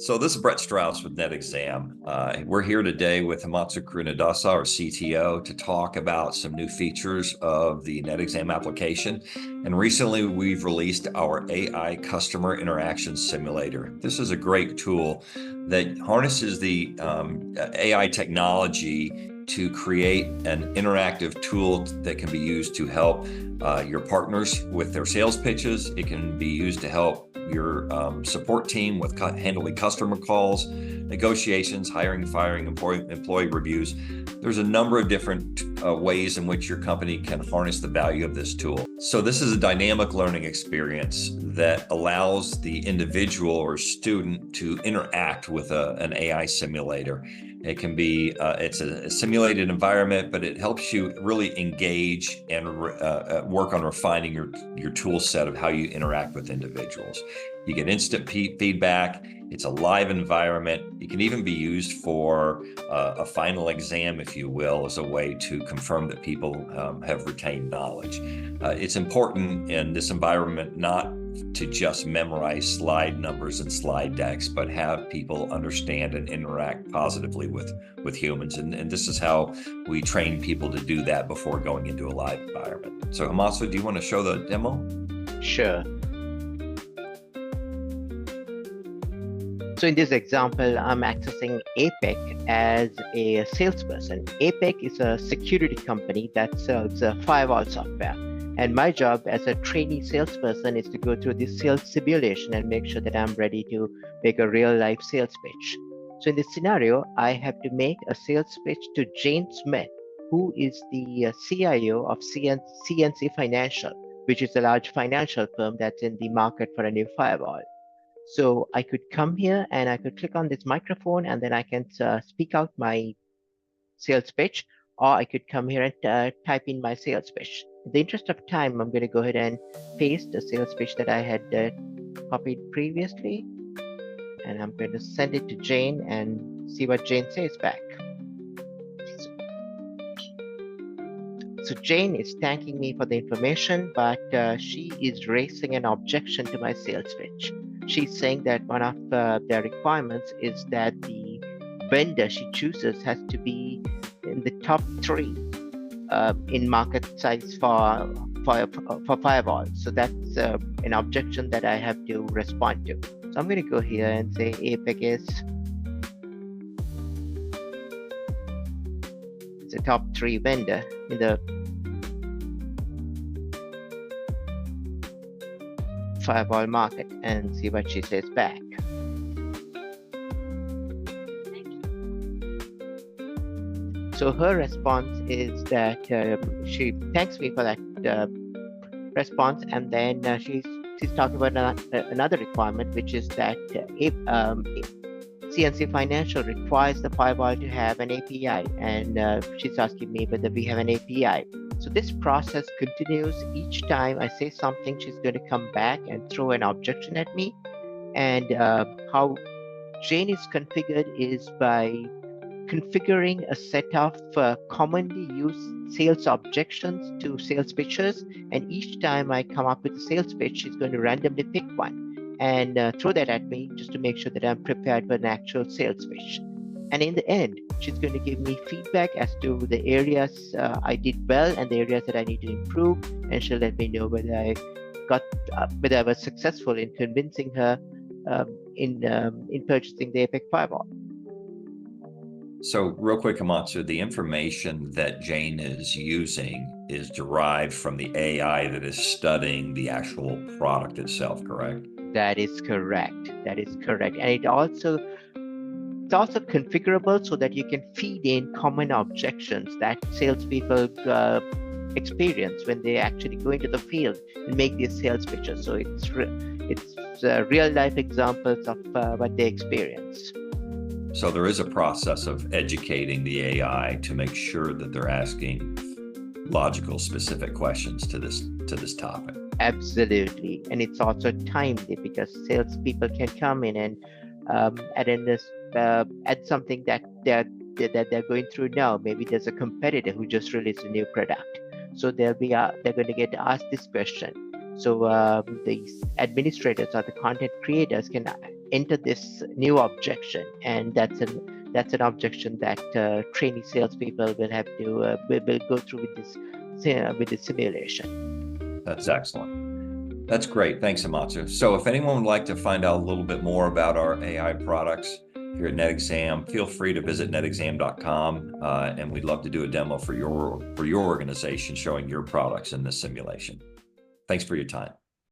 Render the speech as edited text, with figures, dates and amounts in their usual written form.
So this is Brett Strauss with NetExam. We're here today with Himatsu Kurunadasa, our CTO, to talk about some new features of the NetExam application. And recently we've released our AI Customer Interaction Simulator. This is a great tool that harnesses the AI technology to create an interactive tool that can be used to help your partners with their sales pitches. It can be used to help your support team with handling customer calls, negotiations, hiring, firing, employee reviews. There's a number of different ways in which your company can harness the value of this tool. So this is a dynamic learning experience that allows the individual or student to interact with an AI simulator. It can be, it's a simulated environment, but it helps you really engage and work on refining your tool set of how you interact with individuals. You get instant feedback. It's a live environment. It can even be used for a final exam, if you will, as a way to confirm that people have retained knowledge. It's important in this environment not to just memorize slide numbers and slide decks, but have people understand and interact positively with humans. And this is how we train people to do that before going into a live environment. So Himatsu, do you want to show the demo? Sure. So in this example, I'm accessing APEC as a salesperson. APEC is a security company that sells firewall software. And my job as a trainee salesperson is to go through this sales simulation and make sure that I'm ready to make a real life sales pitch. So in this scenario, I have to make a sales pitch to Jane Smith, who is the CIO of CNC Financial, which is a large financial firm that's in the market for a new firewall. So I could come here and I could click on this microphone and then I can speak out my sales pitch, or I could come here and type in my sales pitch. In the interest of time, I'm going to go ahead and paste the sales pitch that I had copied previously. And I'm going to send it to Jane and see what Jane says back. So Jane is thanking me for the information, but she is raising an objection to my sales pitch. She's saying that one of their requirements is that the vendor she chooses has to be in the top 3 in market size for firewall. So that's an objection that I have to respond to. So I'm going to go here and say APEC is a top 3 vendor in the firewall market and see what she says back. So her response is that she thanks me for that response, and then she's talking about another requirement, which is that CNC Financial requires the firewall to have an API, and she's asking me whether we have an API. So this process continues. Each time I say something, she's going to come back and throw an objection at me. And how Jane is configured is by configuring a set of commonly used sales objections to sales pitches. And each time I come up with a sales pitch, she's going to randomly pick one and throw that at me just to make sure that I'm prepared for an actual sales pitch. And in the end, she's going to give me feedback as to the areas I did well and the areas that I need to improve. And she'll let me know whether I was successful in convincing her in purchasing the APEC firewall. So real quick, Himatsu, the information that Jane is using is derived from the AI that is studying the actual product itself, correct? That is correct. That is correct. And it's also configurable so that you can feed in common objections that salespeople experience when they actually go into the field and make these sales pitches. So it's real life examples of what they experience. So there is a process of educating the AI to make sure that they're asking logical, specific questions to this topic. Absolutely, and it's also timely because salespeople can come in and add something that they're going through now. Maybe there's a competitor who just released a new product, so they're going to get asked this question. So the administrators or the content creators can enter this new objection, and that's an objection that trainee salespeople will have to will go through with this simulation. That's excellent. That's great. Thanks, Amatsu. So if anyone would like to find out a little bit more about our AI products here at NetExam, feel free to visit netexam.com, and we'd love to do a demo for your organization showing your products in this simulation. Thanks for your time.